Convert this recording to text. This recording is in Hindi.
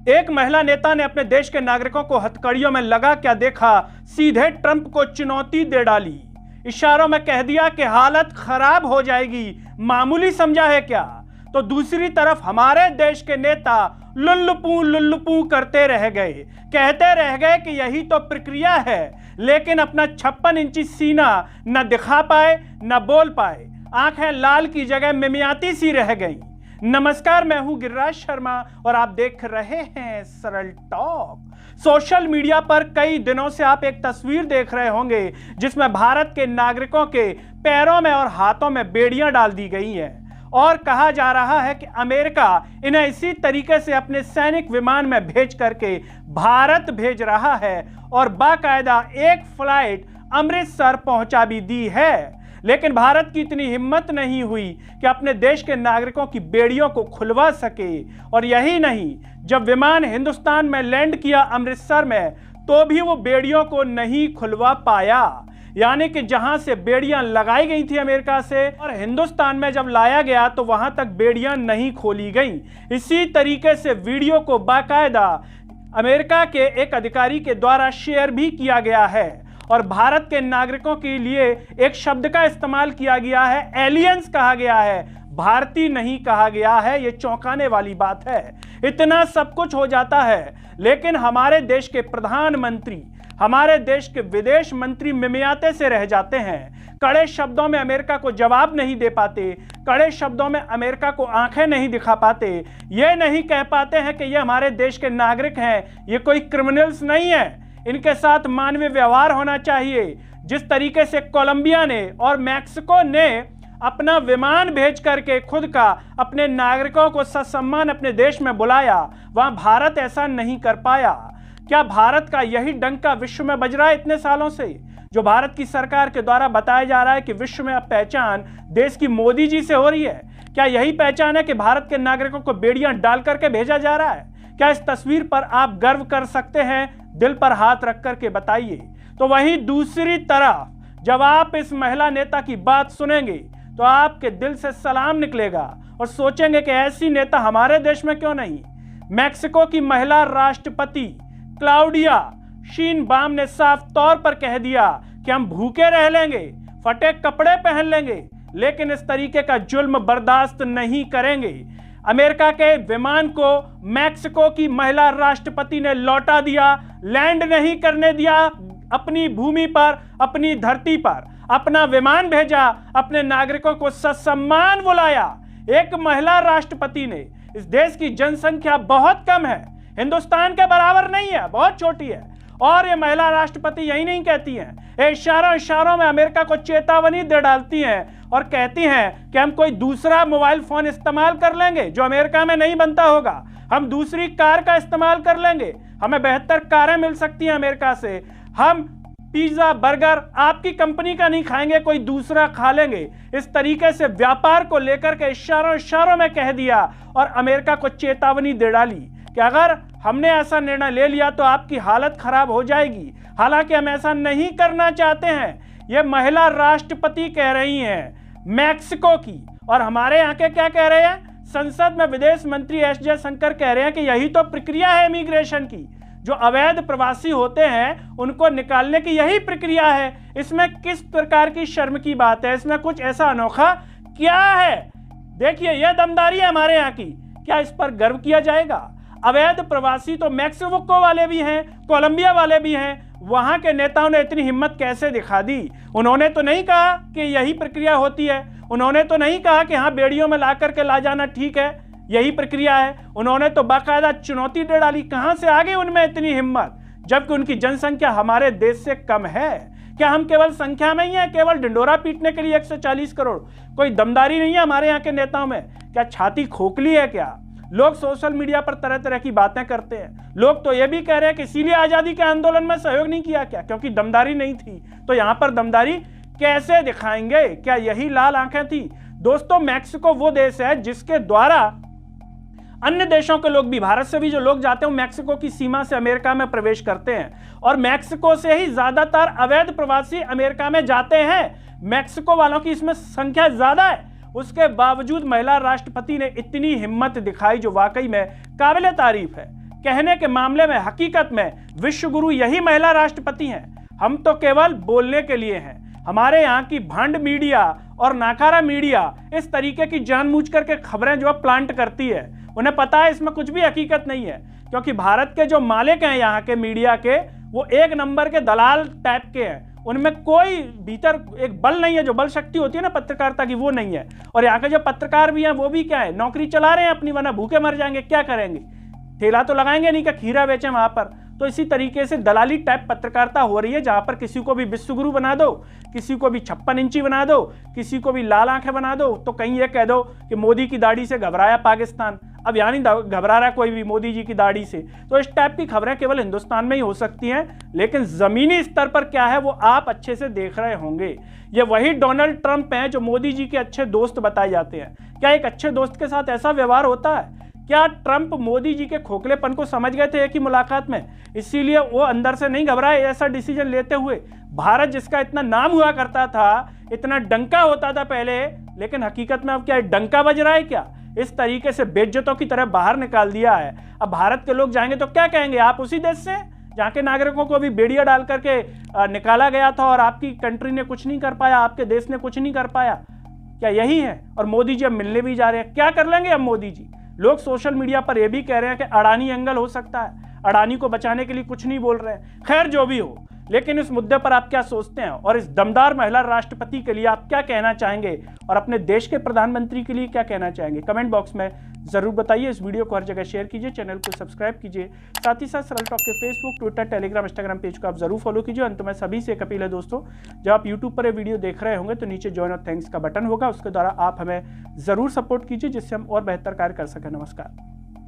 एक महिला नेता ने अपने देश के नागरिकों को हथकड़ियों में लगा क्या देखा, सीधे ट्रंप को चुनौती दे डाली। इशारों में कह दिया कि हालत खराब हो जाएगी, मामूली समझा है क्या। तो दूसरी तरफ हमारे देश के नेता लुल्लुपू करते रह गए, कहते रह गए कि यही तो प्रक्रिया है, लेकिन अपना 56 इंची सीना न दिखा पाए न बोल पाए। आंखें लाल की जगह मिमियाती सी रह गई। नमस्कार, मैं हूं गिरिराज शर्मा और आप देख रहे हैं सरल टॉक। सोशल मीडिया पर कई दिनों से आप एक तस्वीर देख रहे होंगे जिसमें भारत के नागरिकों के पैरों में और हाथों में बेड़ियां डाल दी गई हैं और कहा जा रहा है कि अमेरिका इन्हें इसी तरीके से अपने सैनिक विमान में भेज करके भारत भेज रहा है और बाकायदा एक फ्लाइट अमृतसर पहुंचा भी दी है। लेकिन भारत की इतनी हिम्मत नहीं हुई कि अपने देश के नागरिकों की बेड़ियों को खुलवा सके। और यही नहीं, जब विमान हिंदुस्तान में लैंड किया अमृतसर में, तो भी वो बेड़ियों को नहीं खुलवा पाया। यानी कि जहां से बेड़ियां लगाई गई थी अमेरिका से और हिंदुस्तान में जब लाया गया तो वहां तक बेड़ियां नहीं खोली गई। इसी तरीके से वीडियो को बाकायदा अमेरिका के एक अधिकारी के द्वारा शेयर भी किया गया है और भारत के नागरिकों के लिए एक शब्द का इस्तेमाल किया गया है, एलियंस कहा गया है, भारतीय नहीं कहा गया है। ये चौंकाने वाली बात है। इतना सब कुछ हो जाता है, लेकिन हमारे देश के प्रधानमंत्री, हमारे देश के विदेश मंत्री मिमियाते से रह जाते हैं। कड़े शब्दों में अमेरिका को जवाब नहीं दे पाते, कड़े शब्दों में अमेरिका को आंखें नहीं दिखा पाते, ये नहीं कह पाते हैं कि ये हमारे देश के नागरिक हैं, ये कोई क्रिमिनल्स नहीं है, इनके साथ मानवीय व्यवहार होना चाहिए। जिस तरीके से कोलंबिया ने और मैक्सिको ने अपना विमान भेज करके खुद का अपने नागरिकों को ससम्मान अपने देश में बुलाया, वहां भारत ऐसा नहीं कर पाया। क्या भारत का यही डंका विश्व में बज रहा है इतने सालों से, जो भारत की सरकार के द्वारा बताया जा रहा है कि विश्व में अब पहचान देश की मोदी जी से हो रही है? क्या यही पहचान है कि भारत के नागरिकों को बेड़ियां डाल करके भेजा जा रहा है? क्या इस तस्वीर पर आप गर्व कर सकते हैं? दिल पर हाथ रख करके बताइए। तो वहीं दूसरी तरफ जब आप इस महिला नेता की बात सुनेंगे तो आपके दिल से सलाम निकलेगा और सोचेंगे कि ऐसी नेता हमारे देश में क्यों नहीं। मैक्सिको की महिला राष्ट्रपति क्लाउडिया शीनबाम ने साफ तौर पर कह दिया कि हम भूखे रह लेंगे, फटे कपड़े पहन लेंगे, लेकिन इस तरीके का जुल्म बर्दाश्त नहीं करेंगे। अमेरिका के विमान को मैक्सिको की महिला राष्ट्रपति ने लौटा दिया, लैंड नहीं करने दिया अपनी भूमि पर, अपनी धरती पर। अपना विमान भेजा, अपने नागरिकों को ससम्मान बुलाया। एक महिला राष्ट्रपति ने, इस देश की जनसंख्या बहुत कम है, हिंदुस्तान के बराबर नहीं है, बहुत छोटी है, और ये महिला राष्ट्रपति यही नहीं कहती हैं, इशारों में अमेरिका को चेतावनी दे डालती हैं और कहती हैं कि हम कोई दूसरा मोबाइल फोन इस्तेमाल कर लेंगे जो अमेरिका में नहीं बनता होगा, हम दूसरी कार का इस्तेमाल कर लेंगे, हमें बेहतर कारें मिल सकती हैं अमेरिका से, हम पिज्जा बर्गर आपकी कंपनी का नहीं खाएंगे, कोई दूसरा खा लेंगे। इस तरीके से व्यापार को लेकर के इशारों में कह दिया और अमेरिका को चेतावनी दे डाली कि अगर हमने ऐसा निर्णय ले लिया तो आपकी हालत खराब हो जाएगी। हालांकि हम ऐसा नहीं करना चाहते हैं, ये महिला राष्ट्रपति कह रही हैं मैक्सिको की। और हमारे यहाँ के क्या कह रहे हैं? संसद में विदेश मंत्री एस जयशंकर कह रहे हैं कि यही तो प्रक्रिया है इमिग्रेशन की, जो अवैध प्रवासी होते हैं उनको निकालने की यही प्रक्रिया है। इसमें किस प्रकार की शर्म की बात है? इसमें कुछ ऐसा अनोखा क्या है? देखिए, यह दमदारी है हमारे यहाँ की, क्या इस पर गर्व किया जाएगा? अवैध प्रवासी तो मैक्सिको वाले भी हैं, कोलंबिया वाले भी हैं। वहां के नेताओं ने इतनी हिम्मत कैसे दिखा दी? उन्होंने तो नहीं कहा कि यही प्रक्रिया होती है, उन्होंने तो नहीं कहा कि हाँ बेड़ियों में ला करके ला जाना ठीक है, यही प्रक्रिया है। उन्होंने तो बाकायदा चुनौती दे डाली। कहां से आ गई उनमें इतनी हिम्मत, जबकि उनकी जनसंख्या हमारे देश से कम है? क्या हम केवल संख्या में ही हैं, केवल ढिंडोरा पीटने के लिए 140 करोड़? कोई दमदारी नहीं है हमारे यहाँ के नेताओं में? क्या छाती खोखली है क्या? लोग सोशल मीडिया पर तरह तरह की बातें करते हैं। लोग तो ये भी कह रहे हैं कि इसीलिए आजादी के आंदोलन में सहयोग नहीं किया क्या, क्योंकि दमदारी नहीं थी। तो यहां पर दमदारी कैसे दिखाएंगे? क्या यही लाल आंखें थी? दोस्तों, मैक्सिको वो देश है जिसके द्वारा अन्य देशों के लोग भी, भारत से भी जो लोग जाते हैं, मैक्सिको की सीमा से अमेरिका में प्रवेश करते हैं और मैक्सिको से ही ज्यादातर अवैध प्रवासी अमेरिका में जाते हैं। मैक्सिको वालों की इसमें संख्या ज्यादा है। उसके बावजूद महिला राष्ट्रपति ने इतनी हिम्मत दिखाई जो वाकई में काबिले तारीफ है। कहने के मामले में हकीकत में विश्व गुरु यही महिला राष्ट्रपति हैं। हम तो केवल बोलने के लिए हैं। हमारे यहाँ की भंड मीडिया और नाकारा मीडिया इस तरीके की जानबूझ करके खबरें जो प्लांट करती है, उन्हें पता है इसमें कुछ भी हकीकत नहीं है, क्योंकि भारत के जो मालिक हैं यहाँ के मीडिया के, वो एक नंबर के दलाल टाइप के हैं। उनमें कोई भीतर एक बल नहीं है, जो बल शक्ति होती है ना पत्रकारिता की, वो नहीं है। और यहाँ के जो पत्रकार भी हैं वो भी क्या है, नौकरी चला रहे हैं अपनी, वरना भूखे मर जाएंगे, क्या करेंगे, ठेला तो लगाएंगे नहीं कि खीरा बेचें वहां पर। तो इसी तरीके से दलाली टाइप पत्रकारिता हो रही है, जहां पर किसी को भी विश्वगुरु बना दो, किसी को भी 56 इंची बना दो, किसी को भी लाल आंखें बना दो, तो कहीं ये कह दो कि मोदी की दाढ़ी से घबराया पाकिस्तान। अब यानी घबरा रहा कोई भी मोदी जी की दाढ़ी से। तो इस टाइप की खबरें केवल हिंदुस्तान में ही हो सकती हैं, लेकिन जमीनी स्तर पर क्या है वो आप अच्छे से देख रहे होंगे। ये वही डोनाल्ड ट्रंप हैं जो मोदी जी के अच्छे दोस्त बताए जाते हैं। क्या एक अच्छे दोस्त के साथ ऐसा व्यवहार होता है? क्या ट्रंप मोदी जी के खोखलेपन को समझ गए थे एक ही मुलाकात में, इसीलिए वो अंदर से नहीं घबराए ऐसा डिसीजन लेते हुए? भारत जिसका इतना नाम हुआ करता था, इतना डंका होता था पहले, लेकिन हकीकत में अब क्या डंका बज रहा है क्या? इस तरीके से बेइज्जतों की तरह बाहर निकाल दिया है। अब भारत के लोग जाएंगे तो क्या कहेंगे, आप उसी देश से जहाँ के नागरिकों को अभी बेड़िया डाल करके निकाला गया था और आपकी कंट्री ने कुछ नहीं कर पाया, आपके देश ने कुछ नहीं कर पाया, क्या यही है? और मोदी जी अब मिलने भी जा रहे हैं, क्या कर लेंगे अब मोदी जी? लोग सोशल मीडिया पर यह भी कह रहे हैं कि अडानी एंगल हो सकता है, अडानी को बचाने के लिए कुछ नहीं बोल रहे हैं। खैर जो भी हो, लेकिन इस मुद्दे पर आप क्या सोचते हैं और इस दमदार महिला राष्ट्रपति के लिए आप क्या कहना चाहेंगे और अपने देश के प्रधानमंत्री के लिए क्या कहना चाहेंगे? कमेंट बॉक्स में जरूर बताइए। इस वीडियो को हर जगह शेयर कीजिए, चैनल को सब्सक्राइब कीजिए, साथ ही साथ सरल टॉक के Facebook, Twitter, Telegram, Instagram page को आप जरूर फॉलो कीजिए। अंत में सभी से एक अपील है दोस्तों, जब आप यूट्यूब पर ये वीडियो देख रहे होंगे तो नीचे ज्वाइन और थैंक्स का बटन होगा, उसके द्वारा आप हमें जरूर सपोर्ट कीजिए, जिससे हम और बेहतर कार्य कर सकें। नमस्कार।